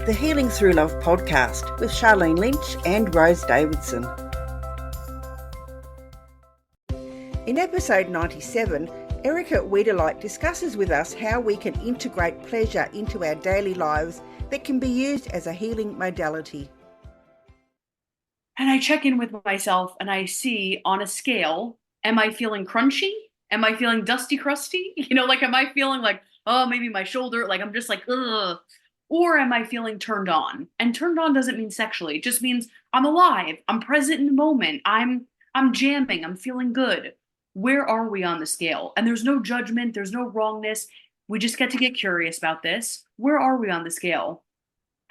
the Healing Through Love podcast with Sharlene Lynch and Rose Davidson. In episode 97, Erica Wiederlight discusses with us how we can integrate pleasure into our daily lives that can be used as a healing modality. And I check in with myself and I see on a scale, am I feeling crunchy? Am I feeling dusty, crusty? Am I feeling like, oh, maybe my shoulder, like I'm just like, ugh. Or am I feeling turned on? And turned on doesn't mean sexually. It just means I'm alive. I'm present in the moment. I'm jamming. I'm feeling good. Where are we on the scale? And there's no judgment. There's no wrongness. We just get to get curious about this. Where are we on the scale?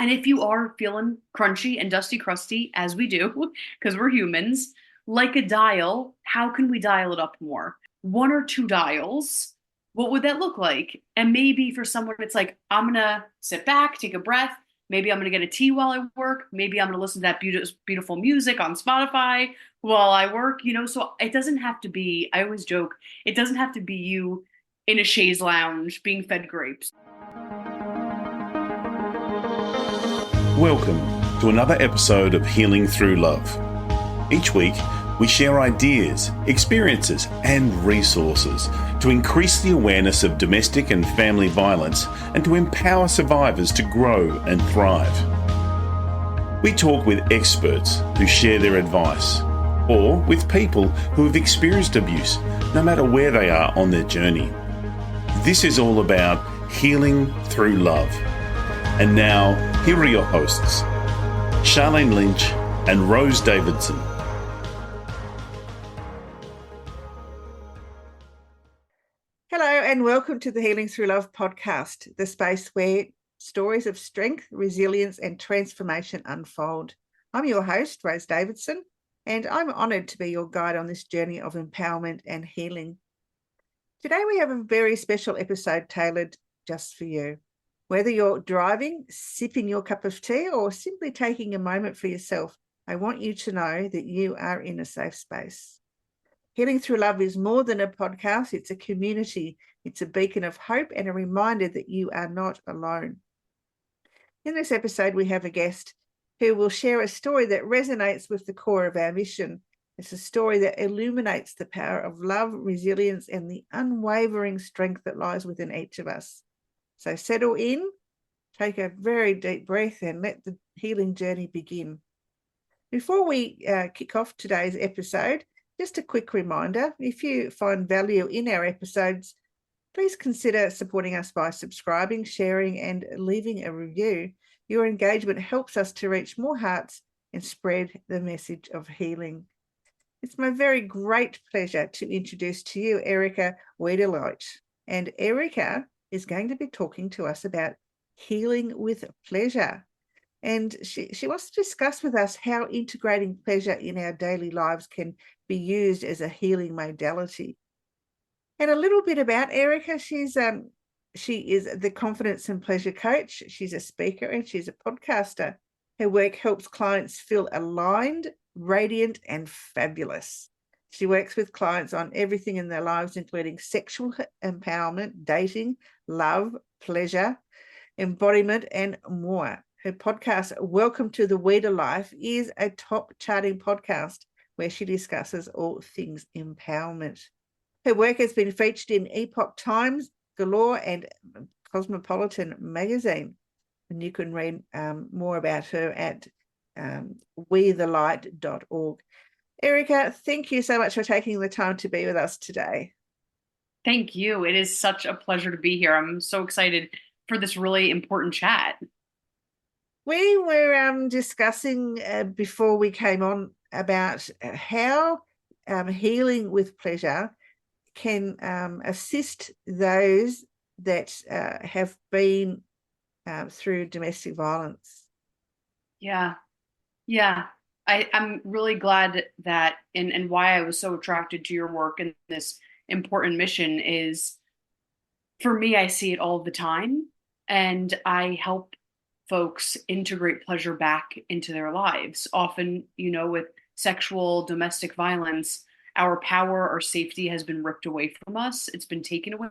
And if you are feeling crunchy and dusty, crusty, as we do, because we're humans, like a dial, how can we dial it up more? 1 or 2 dials. What would that look like? And maybe for someone, it's like, I'm going to sit back, take a breath. Maybe I'm going to get a tea while I work. Maybe I'm going to listen to that beautiful music on Spotify while I work, So it doesn't have to be, I always joke, it doesn't have to be you in a chaise lounge being fed grapes. Welcome to another episode of Healing Through Love. Each week, we share ideas, experiences, and resources to increase the awareness of domestic and family violence and to empower survivors to grow and thrive. We talk with experts who share their advice, or with people who have experienced abuse, no matter where they are on their journey. This is all about healing through love. And now, here are your hosts, Sharlene Lynch and Rose Davidson. Hello and welcome to the Healing Through Love podcast, the space where stories of strength, resilience and transformation unfold. I'm your host, Rose Davidson, and I'm honoured to be your guide on this journey of empowerment and healing. Today we have a very special episode tailored just for you. Whether you're driving, sipping your cup of tea, or simply taking a moment for yourself, I want you to know that you are in a safe space. Healing Through Love is more than a podcast. It's a community. It's a beacon of hope and a reminder that you are not alone. In this episode, we have a guest who will share a story that resonates with the core of our mission. It's a story that illuminates the power of love, resilience, and the unwavering strength that lies within each of us. So settle in, take a very deep breath, and let the healing journey begin. Before we kick off today's episode, just a quick reminder, if you find value in our episodes, please consider supporting us by subscribing, sharing, and leaving a review. Your engagement helps us to reach more hearts and spread the message of healing. It's my very great pleasure to introduce to you Erica Wiederlight. And Erica is going to be talking to us about healing with pleasure. And she wants to discuss with us how integrating pleasure in our daily lives can be used as a healing modality. And a little bit about Erica, she is the confidence and pleasure coach. She's a speaker and she's a podcaster. Her work helps clients feel aligned, radiant, and fabulous. She works with clients on everything in their lives, including sexual empowerment, dating, love, pleasure, embodiment, and more. Her podcast, Welcome to the Wiederlight, is a top charting podcast where she discusses all things empowerment. Her work has been featured in Epoch Times, Galore, and Cosmopolitan magazine. And you can read more about her at wethelight.org. Erica, thank you so much for taking the time to be with us today. Thank you. It is such a pleasure to be here. I'm so excited for this really important chat. We were discussing before we came on about how healing with pleasure can assist those that have been through domestic violence. Yeah. I'm really glad that, and why I was so attracted to your work and this important mission is, for me, I see it all the time, and I help folks integrate pleasure back into their lives. Often, with sexual domestic violence, our power, our safety has been ripped away from us. It's been taken away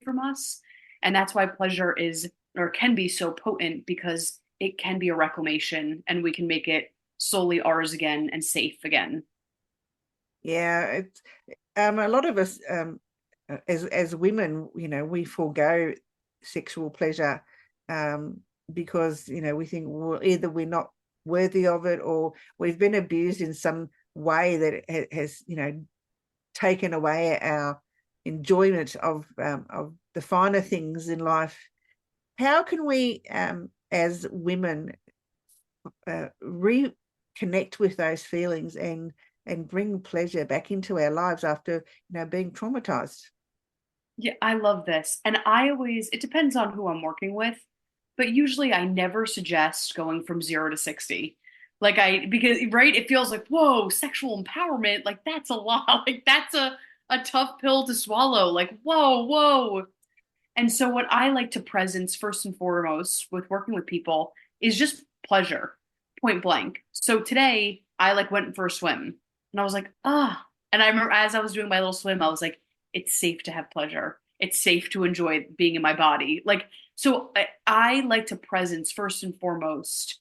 from us. And that's why pleasure is or can be so potent because it can be a reclamation and we can make it solely ours again and safe again. Yeah, it's a lot of us as women, we forego sexual pleasure because we think, well, either we're not worthy of it or we've been abused in some way that it has taken away our enjoyment of the finer things in life. How can we as women reconnect with those feelings and bring pleasure back into our lives after being traumatized? Yeah, I love this. And it depends on who I'm working with, but usually I never suggest going from 0 to 60. Because, right, it feels like, whoa, sexual empowerment, like that's a lot. Like that's a tough pill to swallow. Like, whoa. And so what I like to presence first and foremost with working with people is just pleasure, point blank. So today I went for a swim and I was like, and I remember as I was doing my little swim, I was like, it's safe to have pleasure. It's safe to enjoy being in my body. So I like to presence first and foremost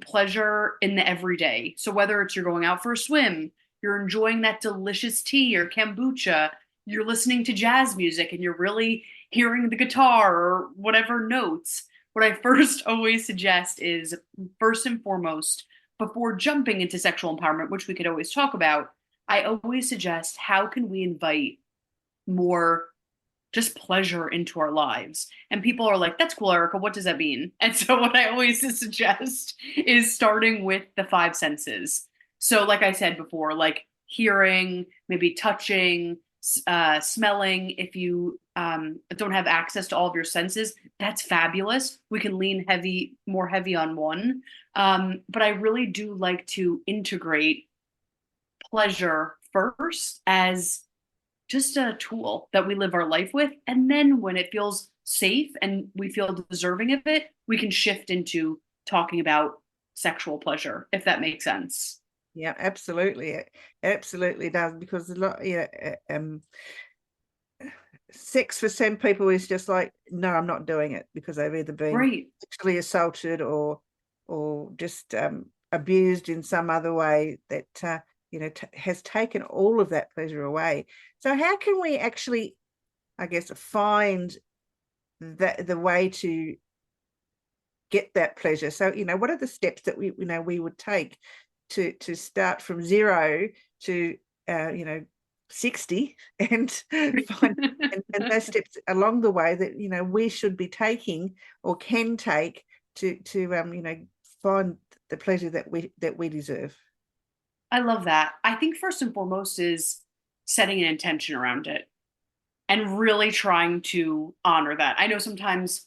pleasure in the everyday. So whether it's you're going out for a swim, you're enjoying that delicious tea or kombucha, you're listening to jazz music and you're really hearing the guitar or whatever notes, what I first always suggest is first and foremost, before jumping into sexual empowerment, which we could always talk about, I always suggest how can we invite more just pleasure into our lives? And people are like, that's cool, Erica, what does that mean? And so what I always suggest is starting with the 5 senses. So like I said before, like hearing, maybe touching, smelling. If you don't have access to all of your senses, that's fabulous. We can lean more heavy on one. But I really do like to integrate pleasure first as just a tool that we live our life with. And then when it feels safe and we feel deserving of it, we can shift into talking about sexual pleasure, if that makes sense. Yeah, absolutely. It absolutely does, because a lot, sex for some people is just like, no, I'm not doing it, because they've either been sexually assaulted or just abused in some other way that has taken all of that pleasure away. So how can we actually, I guess, find the way to get that pleasure? So what are the steps that we would take to start from 0 to 60 and find and those steps along the way that we should be taking or can take to find the pleasure that we deserve? I love that. I think first and foremost is setting an intention around it and really trying to honor that. I know sometimes,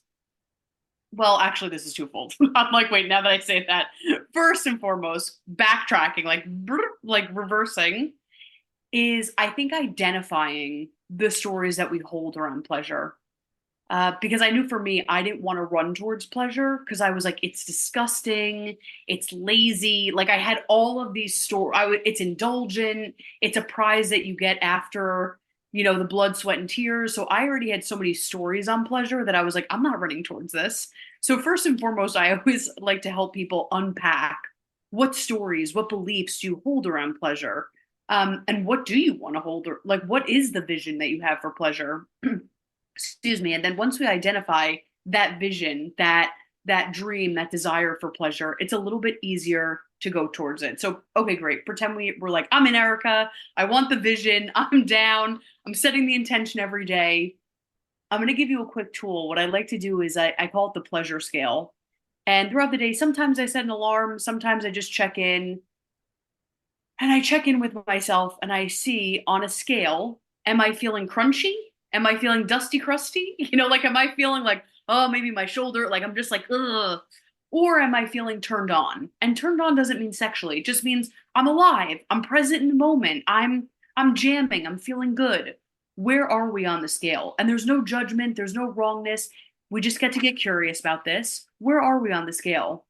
well, actually, this is twofold. I'm like, wait, now that I say that, first and foremost, backtracking, like reversing, is I think identifying the stories that we hold around pleasure. Because I knew for me, I didn't want to run towards pleasure because I was like, it's disgusting, it's lazy. Like I had all of these stories. It's indulgent. It's a prize that you get after, the blood, sweat, and tears. So I already had so many stories on pleasure that I was like, I'm not running towards this. So first and foremost, I always like to help people unpack what stories, what beliefs do you hold around pleasure? And what do you want to hold? Like, what is the vision that you have for pleasure? Excuse me. And then once we identify that vision, that dream, that desire for pleasure, it's a little bit easier to go towards it. So, okay, great. Pretend we're like, I'm in, Erica. I want the vision. I'm down. I'm setting the intention every day. I'm going to give you a quick tool. What I like to do is I call it the pleasure scale. And throughout the day, sometimes I set an alarm. Sometimes I just check in. And I check in with myself and I see on a scale, am I feeling crunchy? Am I feeling dusty, crusty? Am I feeling like, oh, maybe my shoulder, like I'm just like, ugh. Or am I feeling turned on? And turned on doesn't mean sexually. It just means I'm alive. I'm present in the moment. I'm jamming. I'm feeling good. Where are we on the scale? And there's no judgment. There's no wrongness. We just get to get curious about this. Where are we on the scale?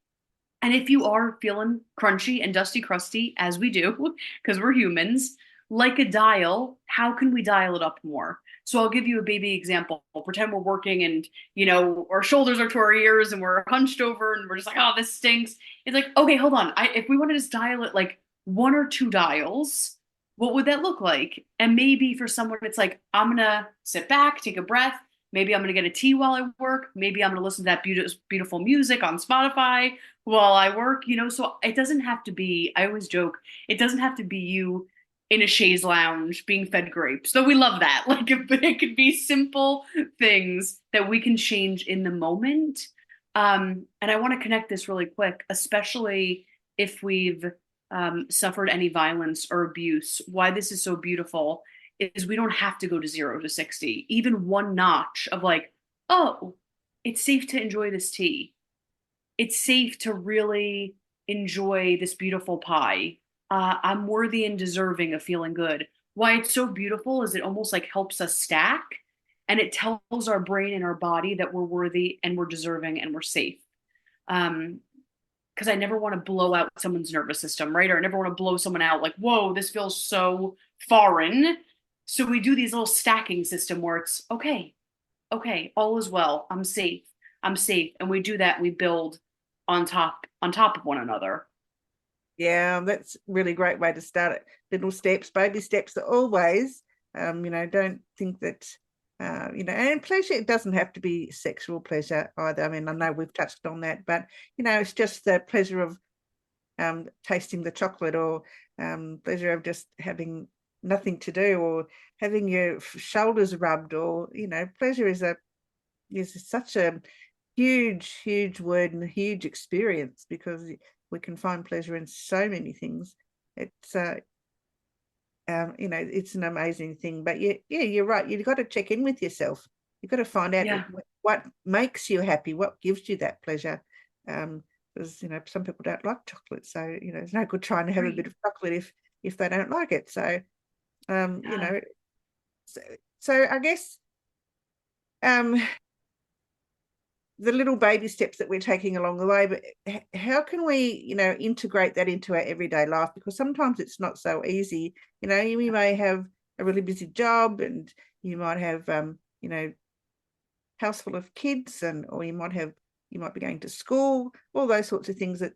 And if you are feeling crunchy and dusty, crusty, as we do, because we're humans, like a dial, how can we dial it up more? So I'll give you a baby example. Pretend we're working and, you know, our shoulders are to our ears and we're hunched over and we're just like, oh, this stinks. It's like, okay, hold on. If we want to just dial it like 1 or 2 dials, what would that look like? And maybe for someone, it's like, I'm going to sit back, take a breath. Maybe I'm going to get a tea while I work. Maybe I'm going to listen to that beautiful music on Spotify while I work, you know? So it doesn't have to be, I always joke, it doesn't have to be you in a chaise lounge being fed grapes. So we love that. Like it could be simple things that we can change in the moment. And I want to connect this really quick, especially if we've suffered any violence or abuse. Why this is so beautiful is we don't have to go to 0 to 60. Even 1 notch of like, oh, it's safe to enjoy this tea. It's safe to really enjoy this beautiful pie. I'm worthy and deserving of feeling good. Why it's so beautiful is it almost like helps us stack, and it tells our brain and our body that we're worthy and we're deserving and we're safe. Because I never want to blow out someone's nervous system, right? Or I never want to blow someone out like, whoa, this feels so foreign. So we do these little stacking system where it's okay, all is well. I'm safe. And we do that. We build on top of one another. Yeah, that's a really great way to start it. Little steps, baby steps are always, don't think that, and pleasure, it doesn't have to be sexual pleasure either. I mean, I know we've touched on that, but, it's just the pleasure of tasting the chocolate, or pleasure of just having nothing to do, or having your shoulders rubbed, or, pleasure is such a huge word and a huge experience, because we can find pleasure in so many things. It's it's an amazing thing. But you're right. You've got to check in with yourself. You've got to find out what makes you happy, what gives you that pleasure. Because some people don't like chocolate, so it's no good trying to have a bit of chocolate if they don't like it. So so I guess the little baby steps that we're taking along the way, but how can we, integrate that into our everyday life? Because sometimes it's not so easy. You may have a really busy job, and you might have, house full of kids, or you might be going to school, all those sorts of things that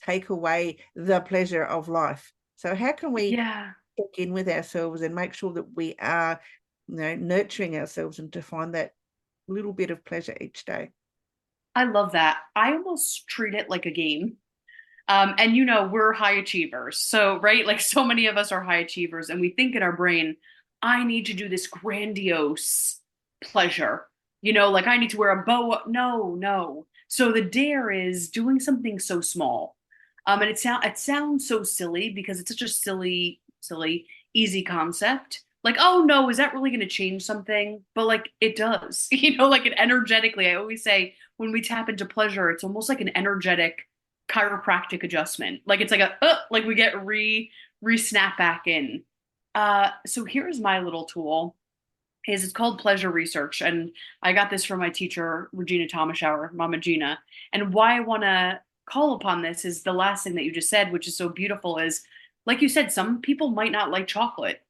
take away the pleasure of life. So how can we check in with ourselves and make sure that we are, nurturing ourselves, and to find that little bit of pleasure each day? I love that. I almost treat it like a game. And we're high achievers. So, right, like so many of us are high achievers, and we think in our brain, I need to do this grandiose pleasure. Like I need to wear a bow. No. So the dare is doing something so small. And it sounds so silly because it's such a silly, easy concept. Like, oh no, is that really going to change something? But like it does, like it energetically. I always say when we tap into pleasure, it's almost like an energetic chiropractic adjustment. Like it's like like we get re-snap back in. So here's my little tool. It's called pleasure research. And I got this from my teacher, Regina Thomashower, Mama Gina. And why I want to call upon this is the last thing that you just said, which is so beautiful, is like you said, some people might not like chocolate.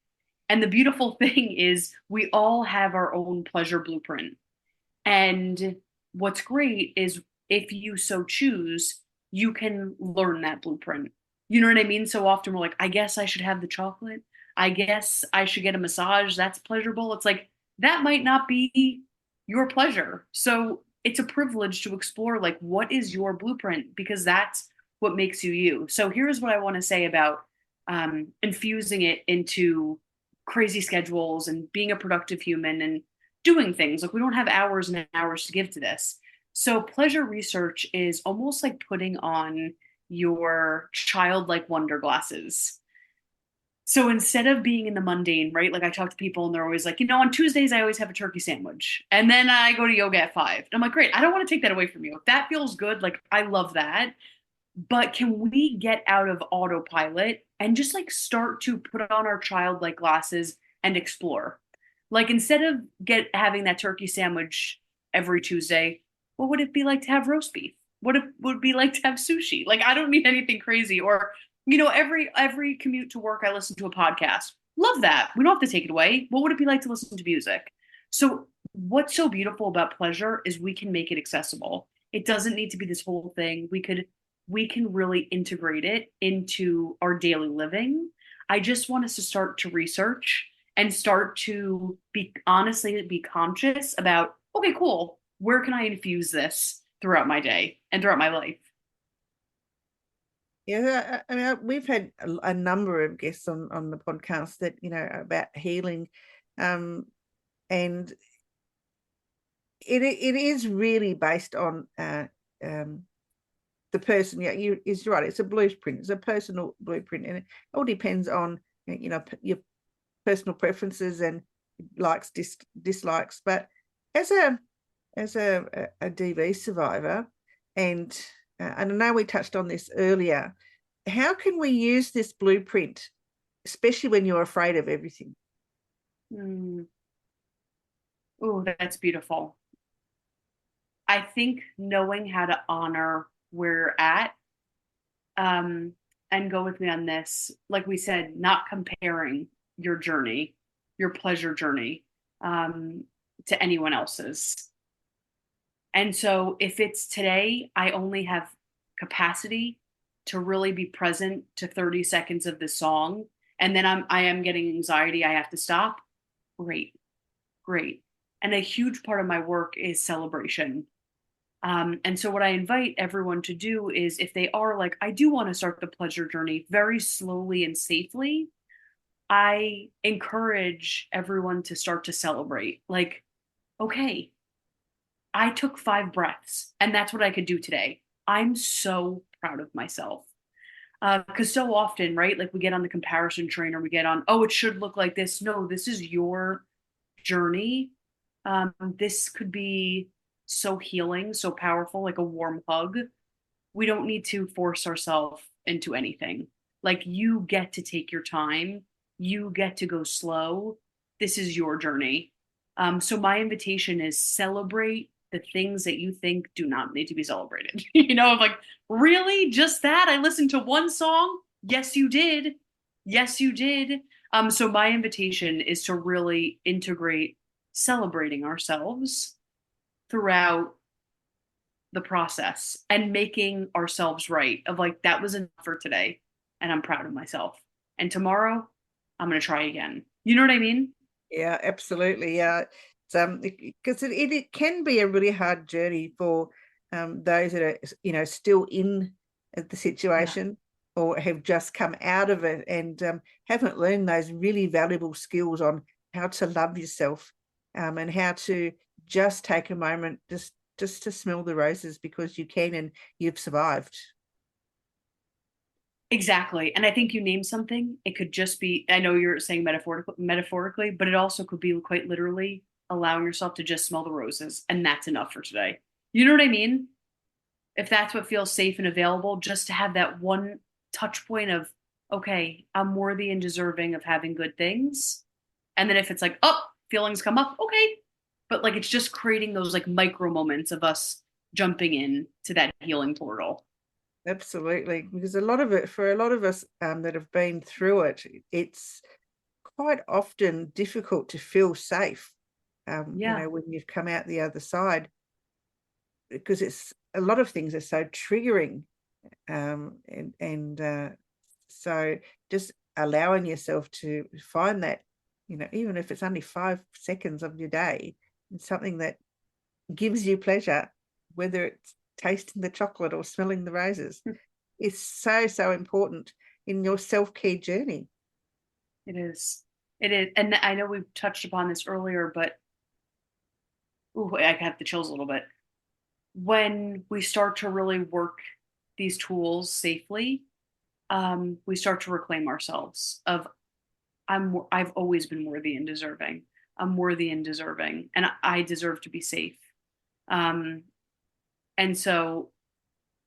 And the beautiful thing is we all have our own pleasure blueprint. And what's great is if you so choose, you can learn that blueprint. You know what I mean? So often we're like, I guess I should have the chocolate. I guess I should get a massage. That's pleasurable. It's like, that might not be your pleasure. So it's a privilege to explore, like, what is your blueprint? Because that's what makes you you. So here's what I want to say about infusing it into crazy schedules and being a productive human and doing things. Like we don't have hours and hours to give to this. So pleasure research is almost like putting on your childlike wonder glasses. So instead of being in the mundane, right? Like I talk to people and they're always like, on Tuesdays, I always have a turkey sandwich. And then I go to yoga at 5. And I'm like, great, I don't want to take that away from you. If that feels good, like I love that. But can we get out of autopilot and just like start to put on our childlike glasses and explore? Like instead of having that turkey sandwich every Tuesday, what would it be like to have roast beef? What would it be like to have sushi? Like I don't need anything crazy. Or every commute to work, I listen to a podcast. Love that. We don't have to take it away. What would it be like to listen to music? So what's so beautiful about pleasure is we can make it accessible. It doesn't need to be this whole thing. We can really integrate it into our daily living. I just want us to start to research and start to be conscious about, okay, cool. Where can I infuse this throughout my day and throughout my life? Yeah, I mean, we've had a number of guests on the podcast that, about healing, and it is really based on the person. Yeah, you is right. It's a blueprint. It's a personal blueprint, and it all depends on your personal preferences and likes, dislikes. But as a DV survivor, and I know we touched on this earlier, how can we use this blueprint, especially when you're afraid of everything? Oh, that's beautiful. I think knowing how to honor where you're at, and go with me on this, like we said, not comparing your journey, your pleasure journey, to anyone else's. And so if it's today, I only have capacity to really be present to 30 seconds of the song, and then I am getting anxiety, I have to stop. Great, great. And a huge part of my work is celebration. And so what I invite everyone to do is, if they are like, I do want to start the pleasure journey very slowly and safely, I encourage everyone to start to celebrate. Like, okay, I took 5 breaths and that's what I could do today. I'm so proud of myself. Because so often, right, like we get on the comparison train, or we get on, oh, it should look like this. No, this is your journey. This could be so healing, so powerful, like a warm hug. We don't need to force ourselves into anything. Like, you get to take your time. You get to go slow. This is your journey. So my invitation is, celebrate the things that you think do not need to be celebrated. I'm like, really? Just that? I listened to one song? Yes, you did. Yes, you did. So my invitation is to really integrate celebrating ourselves throughout the process and making ourselves right, of like, that was enough for today and I'm proud of myself. And tomorrow I'm going to try again. You know what I mean? Yeah, absolutely. Yeah. Because it can be a really hard journey for those that are, still in the situation, or have just come out of it, and haven't learned those really valuable skills on how to love yourself, and how to just take a moment just to smell the roses, because you can, and you've survived. Exactly. And I think you named something. It could just be, I know you're saying metaphorically, but it also could be quite literally allowing yourself to just smell the roses. And that's enough for today. You know what I mean? If that's what feels safe and available, just to have that one touch point of, okay, I'm worthy and deserving of having good things. And then if it's like, oh, feelings come up, okay. But like, it's just creating those like micro moments of us jumping in to that healing portal. Absolutely, because for a lot of us that have been through it, it's quite often difficult to feel safe. When you've come out the other side, because it's a lot of things are so triggering, and so just allowing yourself to find that, even if it's only 5 seconds of your day, it's something that gives you pleasure, whether it's tasting the chocolate or smelling the roses. It's so important in your self-care journey. It is. And I know we've touched upon this earlier, but I have the chills a little bit. When we start to really work these tools safely, we start to reclaim ourselves of, I've always been worthy and deserving. I'm worthy and deserving, and I deserve to be safe. And so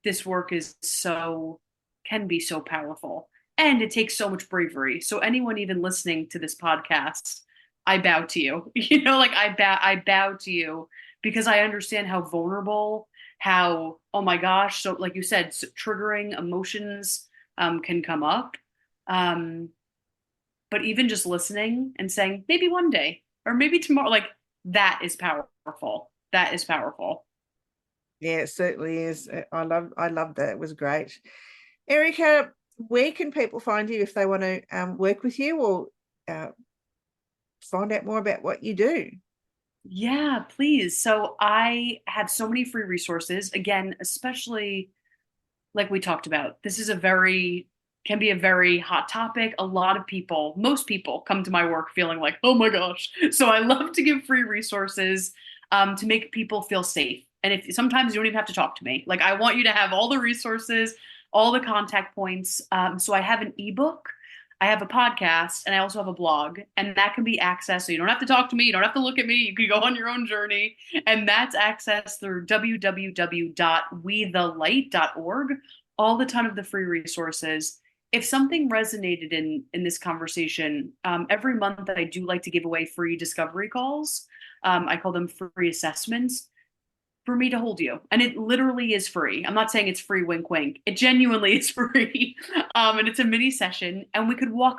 this work can be so powerful, and it takes so much bravery. So anyone even listening to this podcast, I bow to you. I bow to you, because I understand how vulnerable, how, oh my gosh. So like you said, triggering emotions can come up. but even just listening and saying, maybe one day or maybe tomorrow, like that is powerful. That is powerful. Yeah, it certainly is. I love that. It was great. Erica, where can people find you if they want to work with you or find out more about what you do? Yeah, please. So I have so many free resources. Again, especially like we talked about, this is can be a very hot topic. A lot of people, most people come to my work feeling like, oh my gosh. So I love to give free resources to make people feel safe. And if sometimes you don't even have to talk to me, like I want you to have all the resources, all the contact points. So I have an ebook, I have a podcast, and I also have a blog, and that can be accessed. So you don't have to talk to me. You don't have to look at me. You can go on your own journey. And that's accessed through www.wethelight.org. All the ton of the free resources. If something resonated in this conversation, every month I do like to give away free discovery calls. I call them free assessments for me to hold you. And it literally is free. I'm not saying it's free, wink, wink. It genuinely is free. And it's a mini session. And we could walk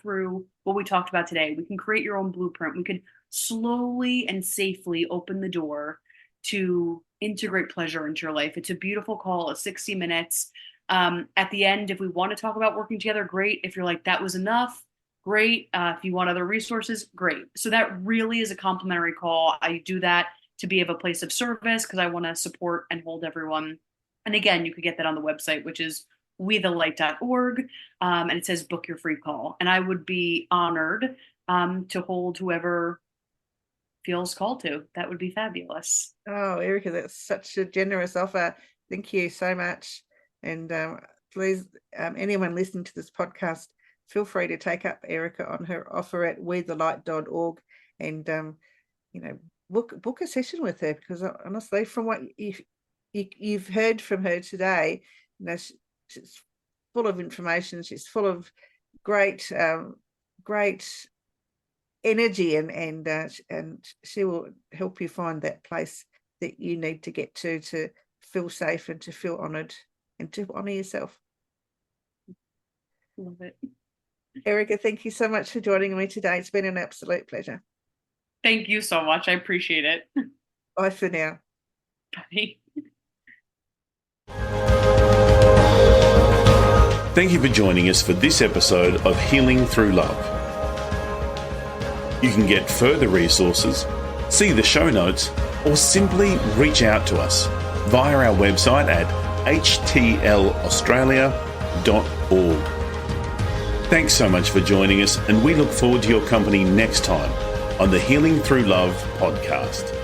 through what we talked about today. We can create your own blueprint. We could slowly and safely open the door to integrate pleasure into your life. It's a beautiful call, 60 minutes. At the end, if we want to talk about working together, great. If you're like, that was enough, great. If you want other resources, great. So that really is a complimentary call. I do that to be of a place of service because I want to support and hold everyone. And again, you could get that on the website, which is wethelight.org. And it says book your free call. And I would be honored to hold whoever feels called to. That would be fabulous. Oh, Erica, that's such a generous offer. Thank you so much. And please, anyone listening to this podcast, feel free to take up Erica on her offer at wethelight.org and, book a session with her, because honestly, from what you've heard from her today, she's full of information. She's full of great energy, and she will help you find that place that you need to get to feel safe and to feel honored and to honor yourself. Love it. Erica, thank you so much for joining me today. It's been an absolute pleasure. Thank you so much. I appreciate it. Bye for now. Bye. Thank you for joining us for this episode of Healing Through Love. You can get further resources, see the show notes, or simply reach out to us via our website at htlaustralia.org. Thanks so much for joining us, and we look forward to your company next time on the Healing Through Love podcast.